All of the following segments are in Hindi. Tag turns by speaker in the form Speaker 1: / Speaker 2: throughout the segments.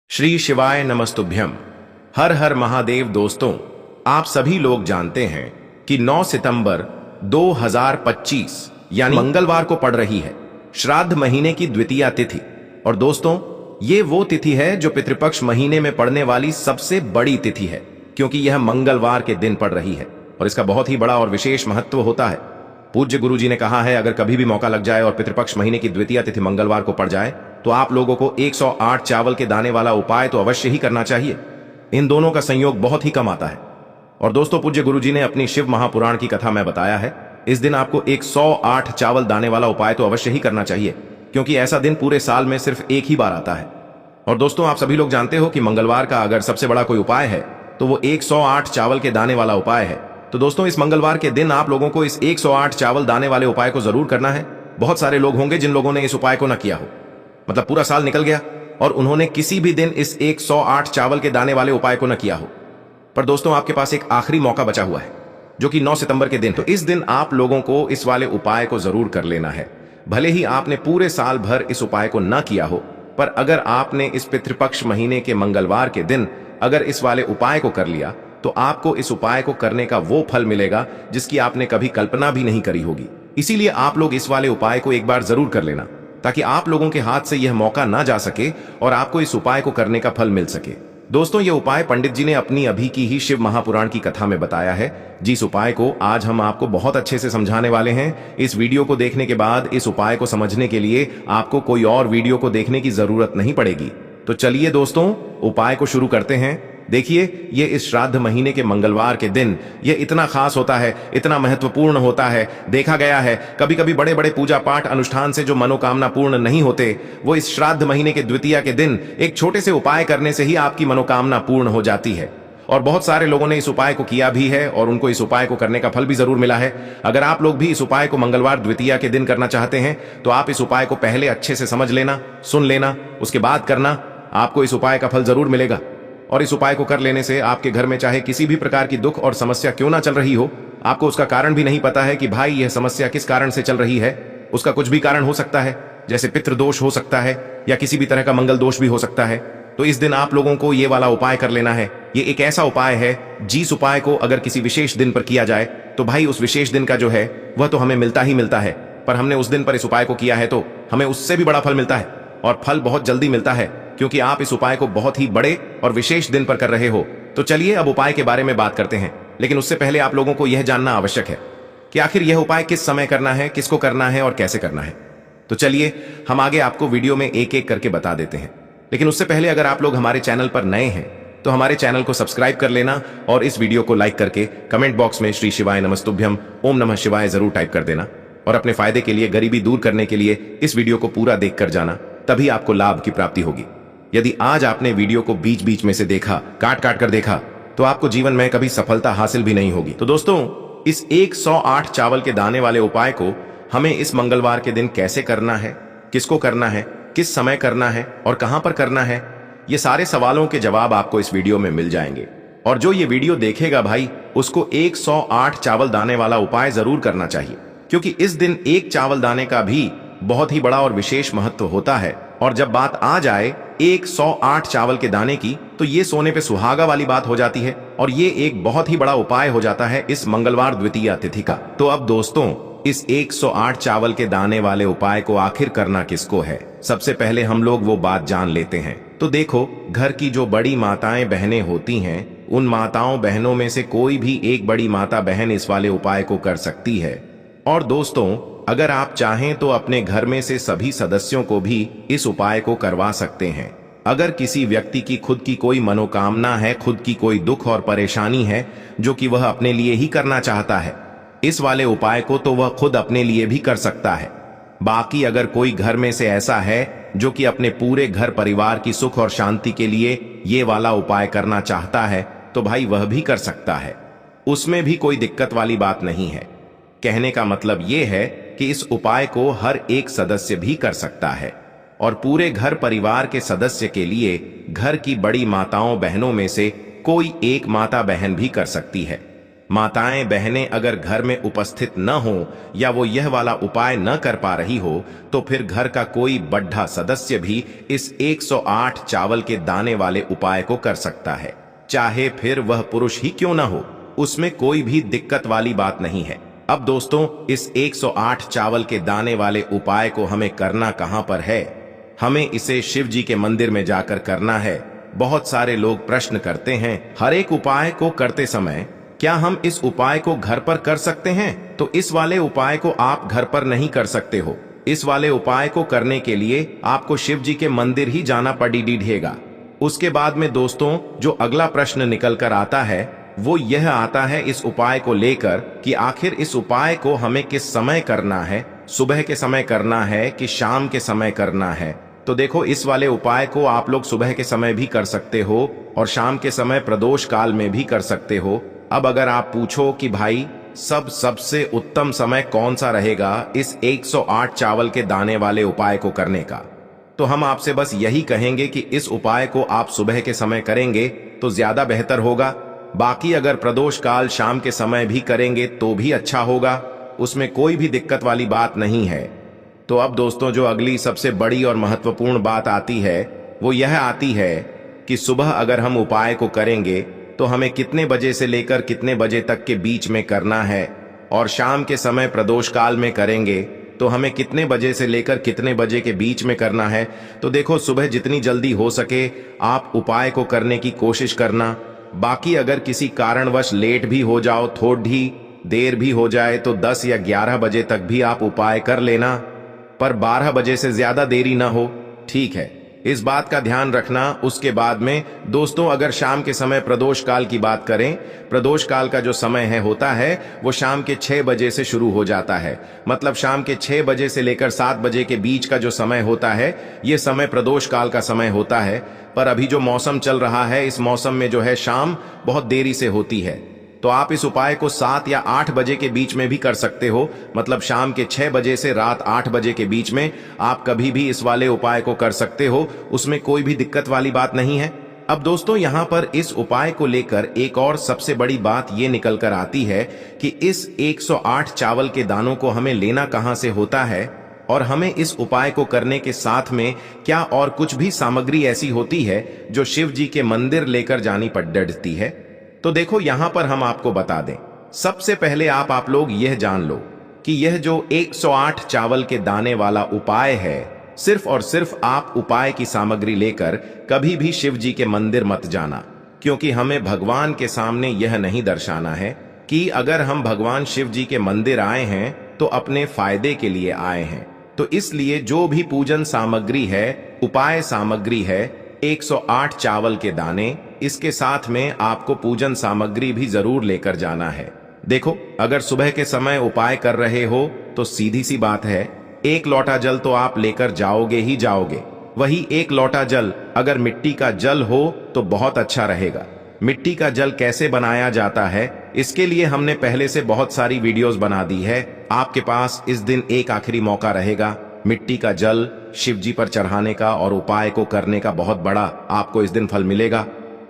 Speaker 1: श्री शिवाय नमस्तुभ्यम। हर हर महादेव। दोस्तों, आप सभी लोग जानते हैं कि 9 सितंबर 2025 यानी मंगलवार को पड़ रही है श्राद्ध महीने की द्वितीया तिथि। और दोस्तों, ये वो तिथि है जो पितृपक्ष महीने में पड़ने वाली सबसे बड़ी तिथि है, क्योंकि यह मंगलवार के दिन पड़ रही है और इसका बहुत ही बड़ा और विशेष महत्व होता है। पूज्य गुरुजी ने कहा है, अगर कभी भी मौका लग जाए और पितृपक्ष महीने की द्वितीया तिथि मंगलवार को पड़ जाए तो आप लोगों को 108 चावल के दाने वाला उपाय तो अवश्य ही करना चाहिए। इन दोनों का संयोग बहुत ही कम आता है। और दोस्तों, पूज्य गुरुजी ने अपनी शिव महापुराण की कथा में बताया है, इस दिन आपको 108 चावल दाने वाला उपाय तो अवश्य ही करना चाहिए, क्योंकि ऐसा दिन पूरे साल में सिर्फ एक ही बार आता है। और दोस्तों, आप सभी लोग जानते हो कि मंगलवार का अगर सबसे बड़ा कोई उपाय है तो वो 108 चावल के दाने वाला उपाय है। तो दोस्तों, इस मंगलवार के दिन आप लोगों को इस 108 चावल दाने वाले उपाय को जरूर करना है। बहुत सारे लोग होंगे जिन लोगों ने इस उपाय को न किया हो, मतलब पूरा साल निकल गया और उन्होंने किसी भी दिन इस 108 चावल के दाने वाले उपाय को न किया हो। पर दोस्तों, आपके पास एक आखिरी मौका बचा हुआ है, जो कि 9 सितंबर के दिन। तो इस दिन आप लोगों को इस वाले उपाय को जरूर कर लेना है। भले ही आपने पूरे साल भर इस उपाय को न किया हो, पर अगर आपने इस पितृपक्ष महीने के मंगलवार के दिन अगर इस वाले उपाय को कर लिया तो आपको इस उपाय को करने का वो फल मिलेगा जिसकी आपने कभी कल्पना भी नहीं करी होगी। इसीलिए आप लोग इस वाले उपाय को एक बार जरूर कर लेना, ताकि आप लोगों के हाथ से यह मौका ना जा सके और आपको इस उपाय को करने का फल मिल सके। दोस्तों, यह उपाय पंडित जी ने अपनी अभी की ही शिव महापुराण की कथा में बताया है, जिस उपाय को आज हम आपको बहुत अच्छे से समझाने वाले हैं। इस वीडियो को देखने के बाद इस उपाय को समझने के लिए आपको कोई और वीडियो को देखने की जरूरत नहीं पड़ेगी। तो चलिए दोस्तों, उपाय को शुरू करते हैं। देखिए, ये इस श्राद्ध महीने के मंगलवार के दिन ये इतना खास होता है, इतना महत्वपूर्ण होता है। देखा गया है कभी कभी बड़े बड़े पूजा पाठ अनुष्ठान से जो मनोकामना पूर्ण नहीं होते, वो इस श्राद्ध महीने के द्वितीया के दिन एक छोटे से उपाय करने से ही आपकी मनोकामना पूर्ण हो जाती है। और बहुत सारे लोगों ने इस उपाय को किया भी है और उनको इस उपाय को करने का फल भी जरूर मिला है। अगर आप लोग भी इस उपाय को मंगलवार द्वितीया के दिन करना चाहते हैं तो आप इस उपाय को पहले अच्छे से समझ लेना, सुन लेना, उसके बाद करना। आपको इस उपाय का फल जरूर मिलेगा। और इस उपाय को कर लेने से आपके घर में चाहे किसी भी प्रकार की दुख और समस्या क्यों ना चल रही हो, आपको उसका कारण भी नहीं पता है कि भाई यह समस्या किस कारण से चल रही है। उसका कुछ भी कारण हो सकता है, जैसे पितृदोष हो सकता है या किसी भी तरह का मंगल दोष भी हो सकता है। तो इस दिन आप लोगों को ये वाला उपाय कर लेना है। ये एक ऐसा उपाय है जिस उपाय को अगर किसी विशेष दिन पर किया जाए तो भाई उस विशेष दिन का जो है वह तो हमें मिलता ही मिलता है, पर हमने उस दिन पर इस उपाय को किया है तो हमें उससे भी बड़ा फल मिलता है। और फल बहुत जल्दी मिलता है, क्योंकि आप इस उपाय को बहुत ही बड़े और विशेष दिन पर कर रहे हो। तो चलिए अब उपाय के बारे में बात करते हैं, लेकिन उससे पहले आप लोगों को यह जानना आवश्यक है कि आखिर यह उपाय किस समय करना है, किसको करना है और कैसे करना है। तो चलिए हम आगे आपको वीडियो में एक एक करके बता देते हैं। लेकिन उससे पहले अगर आप लोग हमारे चैनल पर नए हैं तो हमारे चैनल को सब्सक्राइब कर लेना और इस वीडियो को लाइक करके कमेंट बॉक्स में श्री शिवाय नमस्तुभ्यम, ओम नमः शिवाय जरूर टाइप कर देना। और अपने फायदे के लिए, गरीबी दूर करने के लिए इस वीडियो को पूरा देख कर जाना, तभी आपको लाभ की प्राप्ति होगी। यदि आज आपने वीडियो को बीच बीच में से देखा, काट काट कर देखा, तो आपको जीवन में कभी सफलता हासिल भी नहीं होगी। तो दोस्तों, इस 108 चावल के दाने वाले उपाय को हमें इस मंगलवार के दिन कैसे करना है, किसको करना है, किस समय करना है और कहां पर करना है, ये सारे सवालों के जवाब आपको इस वीडियो में मिल जाएंगे। और जो ये वीडियो देखेगा भाई, उसको 108 चावल दाने वाला उपाय जरूर करना चाहिए, क्योंकि इस दिन एक चावल दाने का भी बहुत ही बड़ा और विशेष महत्व होता है। और जब बात आ जाए 108 चावल के दाने की, तो ये सोने पे सुहागा वाली बात हो जाती है और ये एक बहुत ही बड़ा उपाय हो जाता है इस मंगलवार द्वितीया तिथि का। तो अब दोस्तों, इस 108 चावल के दाने वाले उपाय को आखिर करना किसको है, सबसे पहले हम लोग वो बात जान लेते हैं। तो देखो, घर की जो बड़ी माताएं बहनें होती हैं, उन माताओं बहनों में से कोई भी एक बड़ी माता बहन इस वाले उपाय को कर सकती है। और दोस्तों, अगर आप चाहें तो अपने घर में से सभी सदस्यों को भी इस उपाय को करवा सकते हैं। अगर किसी व्यक्ति की खुद की कोई मनोकामना है, खुद की कोई दुख और परेशानी है जो कि वह अपने लिए ही करना चाहता है, इस वाले उपाय को तो वह खुद अपने लिए भी कर सकता है। बाकी अगर कोई घर में से ऐसा है जो कि अपने पूरे घर परिवार की सुख और शांति के लिए ये वाला उपाय करना चाहता है, तो भाई वह भी कर सकता है। उसमें भी कोई दिक्कत वाली बात नहीं है। कहने का मतलब ये है कि इस उपाय को हर एक सदस्य भी कर सकता है और पूरे घर परिवार के सदस्य के लिए घर की बड़ी माताओं बहनों में से कोई एक माता बहन भी कर सकती है। माताएं बहनें अगर घर में उपस्थित न हो या वो यह वाला उपाय न कर पा रही हो तो फिर घर का कोई बड्ढा सदस्य भी इस 108 चावल के दाने वाले उपाय को कर सकता है, चाहे फिर वह पुरुष ही क्यों ना हो। उसमें कोई भी दिक्कत वाली बात नहीं है। अब दोस्तों, इस 108 चावल के दाने वाले उपाय को हमें करना कहां पर है? हमें इसे शिव जी के मंदिर में जाकर करना है। बहुत सारे लोग प्रश्न करते हैं, हर एक उपाय को करते समय क्या हम इस उपाय को घर पर कर सकते हैं? तो इस वाले उपाय को आप घर पर नहीं कर सकते हो। इस वाले उपाय को करने के लिए आपको शिव जी के मंदिर ही जाना पड़ेगा। उसके बाद में दोस्तों, जो अगला प्रश्न निकल कर आता है वो यह आता है इस उपाय को लेकर कि आखिर इस उपाय को हमें किस समय करना है, सुबह के समय करना है कि शाम के समय करना है। तो देखो, इस वाले उपाय को आप लोग सुबह के समय भी कर सकते हो और शाम के समय प्रदोष काल में भी कर सकते हो। अब अगर आप पूछो कि भाई सबसे उत्तम समय कौन सा रहेगा इस 108 चावल के दाने वाले उपाय को करने का, तो हम आपसे बस यही कहेंगे कि इस उपाय को आप सुबह के समय करेंगे तो ज्यादा बेहतर होगा। बाकी अगर प्रदोष काल शाम के समय भी करेंगे तो भी अच्छा होगा, उसमें कोई भी दिक्कत वाली बात नहीं है। तो अब दोस्तों, जो अगली सबसे बड़ी और महत्वपूर्ण बात आती है वो यह आती है कि सुबह अगर हम उपाय को करेंगे तो हमें कितने बजे से लेकर कितने बजे तक के बीच में करना है, और शाम के समय प्रदोष काल में करेंगे तो हमें कितने बजे से लेकर कितने बजे के बीच में करना है। तो देखो, सुबह जितनी जल्दी हो सके आप उपाय को करने की कोशिश करना। बाकी अगर किसी कारणवश लेट भी हो जाओ, थोड़ी देर भी हो जाए तो 10 या 11 बजे तक भी आप उपाय कर लेना, पर 12 बजे से ज्यादा देरी ना हो, ठीक है? इस बात का ध्यान रखना। उसके बाद में दोस्तों, अगर शाम के समय प्रदोष काल की बात करें, प्रदोष काल का जो समय होता है वो शाम के 6 बजे से शुरू हो जाता है। मतलब शाम के 6 बजे से लेकर 7 बजे के बीच का जो समय होता है ये समय प्रदोष काल का समय होता है। पर अभी जो मौसम चल रहा है, इस मौसम में जो है शाम बहुत देरी से होती है, तो आप इस उपाय को 7 या 8 बजे के बीच में भी कर सकते हो। मतलब शाम के 6 बजे से रात 8 बजे के बीच में आप कभी भी इस वाले उपाय को कर सकते हो, उसमें कोई भी दिक्कत वाली बात नहीं है। अब दोस्तों, यहाँ पर इस उपाय को लेकर एक और सबसे बड़ी बात ये निकल कर आती है कि इस 108 चावल के दानों को हमें लेना कहाँ से होता है, और हमें इस उपाय को करने के साथ में क्या और कुछ भी सामग्री ऐसी होती है जो शिव जी के मंदिर लेकर जानी पड़ती है। तो देखो, यहां पर हम आपको बता दें, सबसे पहले आप लोग यह जान लो कि यह जो 108 चावल के दाने वाला उपाय है, सिर्फ और सिर्फ आप उपाय की सामग्री लेकर कभी भी शिव जी के मंदिर मत जाना, क्योंकि हमें भगवान के सामने यह नहीं दर्शाना है कि अगर हम भगवान शिव जी के मंदिर आए हैं तो अपने फायदे के लिए आए हैं। तो इसलिए जो भी पूजन सामग्री है, उपाय सामग्री है, 108 चावल के दाने, इसके साथ में आपको पूजन सामग्री भी जरूर लेकर जाना है। देखो, अगर सुबह के समय उपाय कर रहे हो तो सीधी सी बात है, 1 लोटा जल तो आप लेकर जाओगे ही जाओगे। वही 1 लोटा जल अगर मिट्टी का जल हो तो बहुत अच्छा रहेगा। मिट्टी का जल कैसे बनाया जाता है, इसके लिए हमने पहले से बहुत सारी वीडियोस बना दी है। आपके पास इस दिन एक आखिरी मौका रहेगा मिट्टी का जल शिव जी पर चढ़ाने का और उपाय को करने का। बहुत बड़ा आपको इस दिन फल मिलेगा।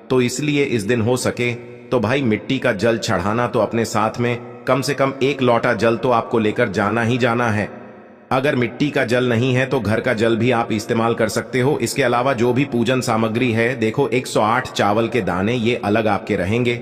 Speaker 1: तो इसलिए इस दिन हो सके तो भाई मिट्टी का जल चढ़ाना तो अपने साथ में कम से कम 1 लोटा जल तो आपको लेकर जाना ही जाना है। अगर मिट्टी का जल नहीं है तो घर का जल भी आप इस्तेमाल कर सकते हो। इसके अलावा जो भी पूजन सामग्री है, देखो 108 चावल के दाने ये अलग आपके रहेंगे,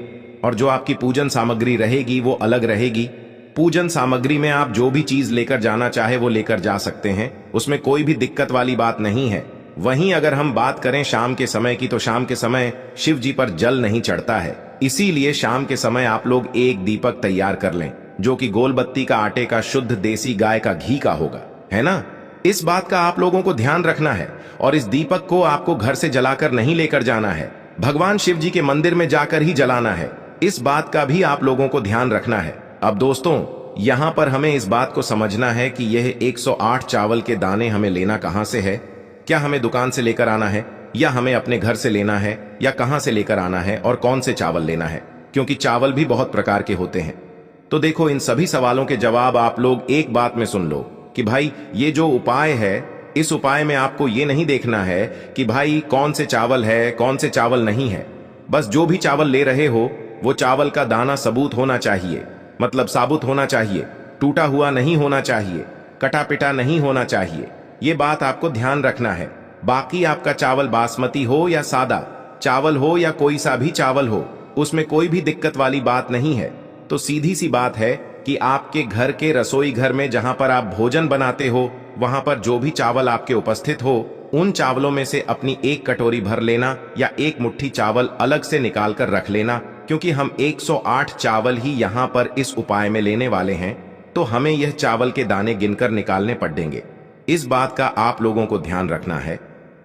Speaker 1: और जो आपकी पूजन सामग्री रहेगी वो अलग रहेगी। पूजन सामग्री में आप जो भी चीज लेकर जाना चाहे वो लेकर जा सकते हैं, उसमें कोई भी दिक्कत वाली बात नहीं है। वहीं अगर हम बात करें शाम के समय की, तो शाम के समय शिव जी पर जल नहीं चढ़ता है, इसीलिए शाम के समय आप लोग एक दीपक तैयार कर लें जो कि गोलबत्ती का आटे का शुद्ध देसी गाय का घी का होगा, है ना? इस बात का आप लोगों को ध्यान रखना है। और इस दीपक को आपको घर से जलाकर नहीं लेकर जाना है, भगवान शिव जी के मंदिर में जाकर ही जलाना है। इस बात का भी आप लोगों को ध्यान रखना है। अब दोस्तों, यहां पर हमें इस बात को समझना है कि यह 108 चावल के दाने हमें लेना कहां से है। क्या हमें दुकान से लेकर आना है, या हमें अपने घर से लेना है, या कहां से लेकर आना है, और कौन से चावल लेना है, क्योंकि चावल भी बहुत प्रकार के होते हैं। तो देखो, इन सभी सवालों के जवाब आप लोग एक बात में सुन लो कि भाई ये जो उपाय है, इस उपाय में आपको ये नहीं देखना है कि भाई कौन से चावल है, कौन से चावल नहीं है। बस जो भी चावल ले रहे हो वो चावल का दाना सबूत होना चाहिए, मतलब साबुत होना चाहिए, टूटा हुआ नहीं होना चाहिए, कटा पिटा नहीं होना चाहिए। ये बात आपको ध्यान रखना है। बाकी आपका चावल बासमती हो या सादा चावल हो या कोई सा भी चावल हो, उसमें कोई भी दिक्कत वाली बात नहीं है। तो सीधी सी बात है कि आपके घर के रसोई घर में जहां पर आप भोजन बनाते हो, वहां पर जो भी चावल आपके उपस्थित हो, उन चावलों में से अपनी एक कटोरी भर लेना या एक मुट्ठी चावल अलग से निकाल कर रख लेना, क्योंकि हम 108 चावल ही यहाँ पर इस उपाय में लेने वाले हैं, तो हमें यह चावल के दाने गिनकर निकालने पड़ेंगे। इस बात का आप लोगों को ध्यान रखना है।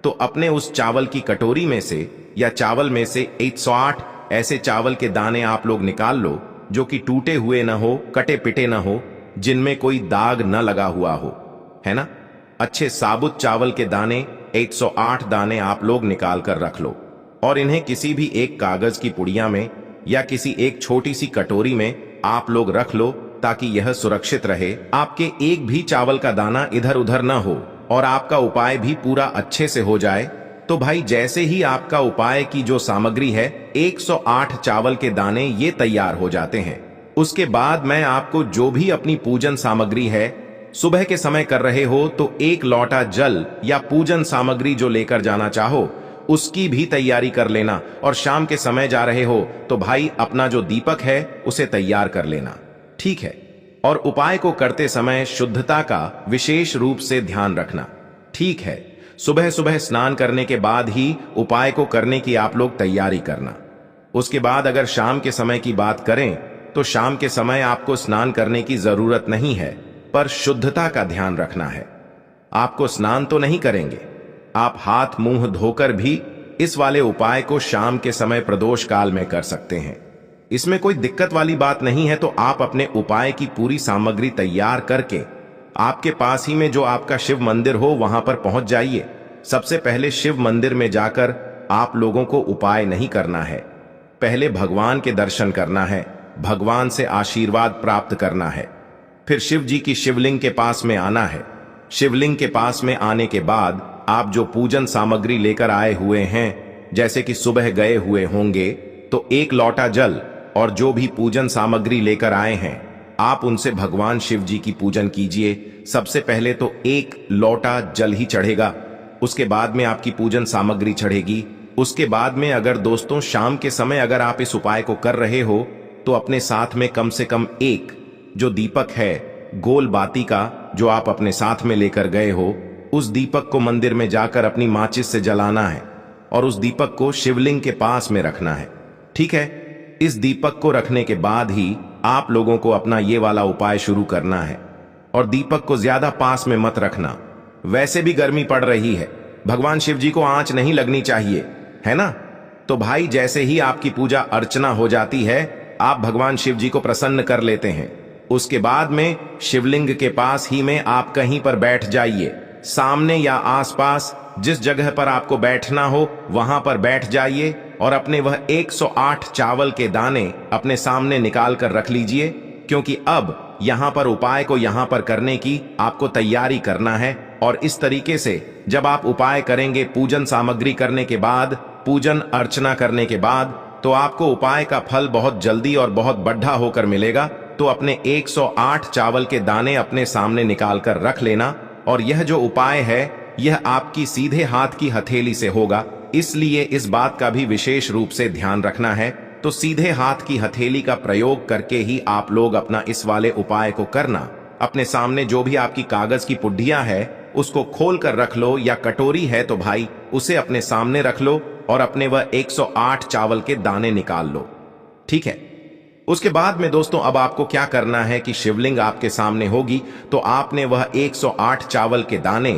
Speaker 1: तो अपने उस चावल की कटोरी में से या चावल में से 108 ऐसे चावल के दाने आप लोग निकाल लो जो कि टूटे हुए ना हो, कटे पिटे ना हो, जिनमें कोई दाग न लगा हुआ हो, है ना। अच्छे साबुत चावल के दाने 108 दाने आप लोग निकाल कर रख लो और इन्हें किसी भी एक कागज की पुड़िया में या किसी एक छोटी सी कटोरी में आप लोग रख लो, ताकि यह सुरक्षित रहे, आपके एक भी चावल का दाना इधर उधर ना हो और आपका उपाय भी पूरा अच्छे से हो जाए। तो भाई जैसे ही आपका उपाय की जो सामग्री है 108 चावल के दाने ये तैयार हो जाते हैं, उसके बाद मैं आपको जो भी अपनी पूजन सामग्री है, सुबह के समय कर रहे हो तो एक लोटा जल या पूजन सामग्री जो लेकर जाना चाहो उसकी भी तैयारी कर लेना, और शाम के समय जा रहे हो तो भाई अपना जो दीपक है उसे तैयार कर लेना, ठीक है। और उपाय को करते समय शुद्धता का विशेष रूप से ध्यान रखना, ठीक है। सुबह सुबह स्नान करने के बाद ही उपाय को करने की आप लोग तैयारी करना। उसके बाद अगर शाम के समय की बात करें तो शाम के समय आपको स्नान करने की जरूरत नहीं है, पर शुद्धता का ध्यान रखना है। आपको स्नान तो नहीं करेंगे, आप हाथ मुंह धोकर भी इस वाले उपाय को शाम के समय प्रदोष काल में कर सकते हैं। इसमें कोई दिक्कत वाली बात नहीं है। तो आप अपने उपाय की पूरी सामग्री तैयार करके आपके पास ही में जो आपका शिव मंदिर हो वहां पर पहुंच जाइए। सबसे पहले शिव मंदिर में जाकर आप लोगों को उपाय नहीं करना है, पहले भगवान के दर्शन करना है, भगवान से आशीर्वाद प्राप्त करना है। फिर शिव जी की शिवलिंग के पास में आना है। शिवलिंग के पास में आने के बाद आप जो पूजन सामग्री लेकर आए हुए हैं, जैसे कि सुबह गए हुए होंगे तो एक लोटा जल और जो भी पूजन सामग्री लेकर आए हैं आप उनसे भगवान शिव जी की पूजन कीजिए। सबसे पहले तो एक लोटा जल ही चढ़ेगा, उसके बाद में आपकी पूजन सामग्री चढ़ेगी। उसके बाद में अगर दोस्तों शाम के समय अगर आप इस उपाय को कर रहे हो तो अपने साथ में कम से कम एक जो दीपक है गोल बाती का जो आप अपने साथ में लेकर गए हो, उस दीपक को मंदिर में जाकर अपनी माचिस से जलाना है और उस दीपक को शिवलिंग के पास में रखना है, ठीक है। इस दीपक को रखने के बाद ही आप लोगों को अपना ये वाला उपाय शुरू करना है। और दीपक को ज्यादा पास में मत रखना, वैसे भी गर्मी पड़ रही है, भगवान शिव जी को आंच नहीं लगनी चाहिए, है ना। तो भाई जैसे ही आपकी पूजा अर्चना हो जाती है आप भगवान शिव जी को प्रसन्न कर लेते हैं। उसके बाद में शिवलिंग के पास ही में आप कहीं पर बैठ जाइए, सामने या आसपास जिस जगह पर आपको बैठना हो वहां पर बैठ जाइए और अपने वह 108 चावल के दाने अपने सामने निकाल कर रख लीजिए, क्योंकि अब यहां पर उपाय को यहां पर करने की आपको तैयारी करना है। और इस तरीके से जब आप उपाय करेंगे पूजन सामग्री करने के बाद, पूजन अर्चना करने के बाद, तो आपको उपाय का फल बहुत जल्दी और बहुत बढ़ा होकर मिलेगा। तो अपने 108 चावल के दाने अपने सामने निकाल कर रख लेना। और यह जो उपाय है यह आपकी सीधे हाथ की हथेली से होगा, इसलिए इस बात का भी विशेष रूप से ध्यान रखना है। तो सीधे हाथ की हथेली का प्रयोग करके ही आप लोग अपना इस वाले उपाय को करना। अपने सामने जो भी आपकी कागज की पुड्डियां है उसको खोल कर रख लो, या कटोरी है तो भाई उसे अपने सामने रख लो और अपने वह 108 चावल के दाने निकाल लो, ठीक है। उसके बाद में दोस्तों अब आपको क्या करना है कि शिवलिंग आपके सामने होगी तो आपने वह 108 चावल के दाने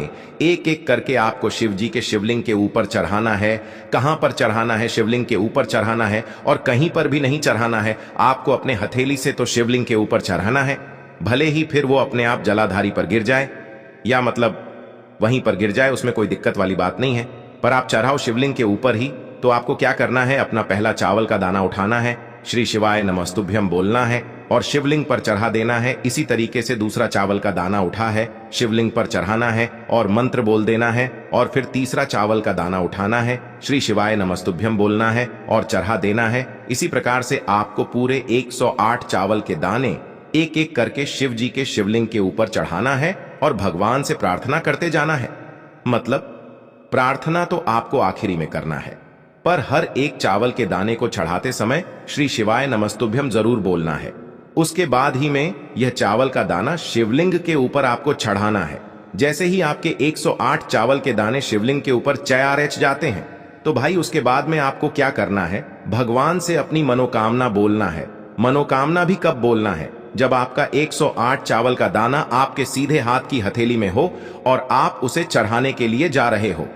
Speaker 1: एक एक करके आपको शिव जी के शिवलिंग के ऊपर चढ़ाना है। कहां पर चढ़ाना है? शिवलिंग के ऊपर चढ़ाना है, और कहीं पर भी नहीं चढ़ाना है, आपको अपने हथेली से तो शिवलिंग के ऊपर चढ़ाना है। भले ही फिर वो अपने आप जलाधारी पर गिर जाए, या मतलब वहीं पर गिर जाए, उसमें कोई दिक्कत वाली बात नहीं है, पर आप चढ़ाओ शिवलिंग के ऊपर ही। तो आपको क्या करना है, अपना पहला चावल का दाना उठाना है, श्री शिवाय नमस्तुभ्यम बोलना है, और शिवलिंग पर चढ़ा देना है। इसी तरीके से दूसरा चावल का दाना उठा है, शिवलिंग पर चढ़ाना है और मंत्र बोल देना है, और फिर तीसरा चावल का दाना उठाना है, श्री शिवाय नमस्तुभ्यम बोलना है और चढ़ा देना है। इसी प्रकार से आपको पूरे 108 चावल के दाने एक एक करके शिव जी के शिवलिंग के ऊपर चढ़ाना है और भगवान से प्रार्थना करते जाना है। मतलब प्रार्थना तो आपको आखिरी में करना है, पर हर एक चावल के दाने को चढ़ाते समय श्री शिवाय नमस्तुभ्यम जरूर बोलना है। उसके बाद ही में यह चावल का दाना शिवलिंग के ऊपर आपको चढ़ाना है। जैसे ही आपके 108 चावल के दाने शिवलिंग के ऊपर चयारच जाते हैं, तो भाई उसके बाद में आपको क्या करना है, भगवान से अपनी मनोकामना बोलना है। मनोकामना भी कब बोलना है, जब आपका 108 चावल का दाना आपके सीधे हाथ की हथेली में हो और आप उसे चढ़ाने के लिए जा रहे हो।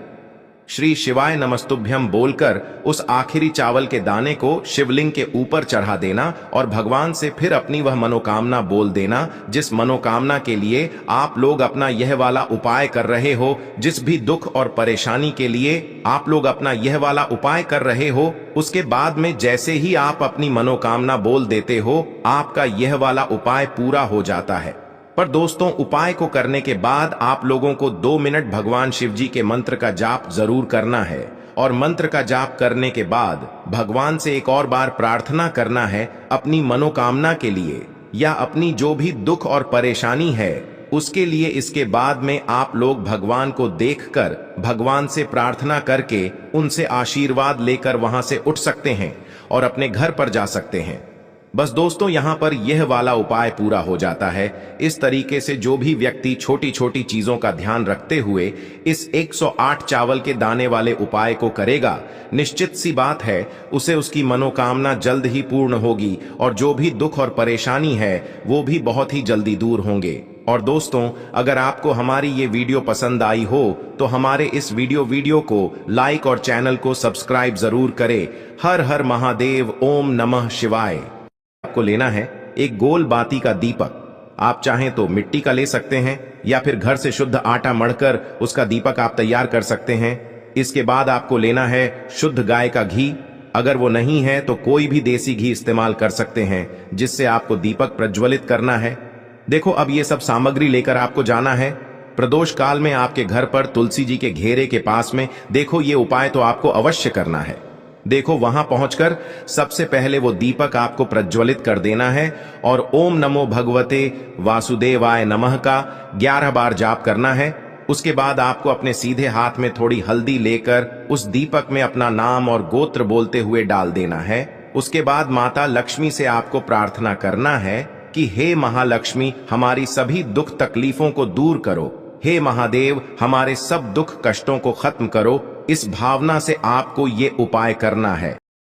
Speaker 1: श्री शिवाय नमस्तुभ्यम बोलकर उस आखिरी चावल के दाने को शिवलिंग के ऊपर चढ़ा देना और भगवान से फिर अपनी वह मनोकामना बोल देना, जिस मनोकामना के लिए आप लोग अपना यह वाला उपाय कर रहे हो। जिस भी दुख और परेशानी के लिए आप लोग अपना यह वाला उपाय कर रहे हो, उसके बाद में जैसे ही आप अपनी मनोकामना बोल देते हो, आपका यह वाला उपाय पूरा हो जाता है। पर दोस्तों, उपाय को करने के बाद आप लोगों को 2 मिनट भगवान शिव जी के मंत्र का जाप जरूर करना है, और मंत्र का जाप करने के बाद भगवान से एक और बार प्रार्थना करना है अपनी मनोकामना के लिए या अपनी जो भी दुख और परेशानी है उसके लिए। इसके बाद में आप लोग भगवान को देखकर भगवान से प्रार्थना करके उनसे आशीर्वाद लेकर वहां से उठ सकते हैं और अपने घर पर जा सकते हैं। बस दोस्तों, यहां पर यह वाला उपाय पूरा हो जाता है। इस तरीके से जो भी व्यक्ति छोटी छोटी चीजों का ध्यान रखते हुए इस 108 चावल के दाने वाले उपाय को करेगा, निश्चित सी बात है उसे उसकी मनोकामना जल्द ही पूर्ण होगी और जो भी दुख और परेशानी है वो भी बहुत ही जल्दी दूर होंगे। और दोस्तों, अगर आपको हमारी ये वीडियो पसंद आई हो तो हमारे इस वीडियो को लाइक और चैनल को सब्सक्राइब जरूर करें। हर हर महादेव, ओम नमः शिवाय। आपको लेना है एक गोल बाती का दीपक। आप चाहें तो मिट्टी का ले सकते हैं या फिर घर से शुद्ध आटा मढ़कर उसका दीपक आप तैयार कर सकते हैं। इसके बाद आपको लेना है शुद्ध गाय का घी। अगर वो नहीं है तो कोई भी देसी घी इस्तेमाल कर सकते हैं, जिससे आपको दीपक प्रज्वलित करना है। देखो, अब ये सब सामग्री लेकर आपको जाना है प्रदोष काल में आपके घर पर तुलसी जी के घेरे के पास में। देखो, ये उपाय तो आपको अवश्य करना है। देखो, वहां पहुंचकर सबसे पहले वो दीपक आपको प्रज्वलित कर देना है और ओम नमो भगवते वासुदेवाय नमः का 11 बार जाप करना है। उसके बाद आपको अपने सीधे हाथ में थोड़ी हल्दी लेकर उस दीपक में अपना नाम और गोत्र बोलते हुए डाल देना है। उसके बाद माता लक्ष्मी से आपको प्रार्थना करना है कि हे महालक्ष्मी, हमारी सभी दुख तकलीफों को दूर करो। हे महादेव, हमारे सब दुख कष्टों को खत्म करो। इस भावना से आपको ये उपाय करना है।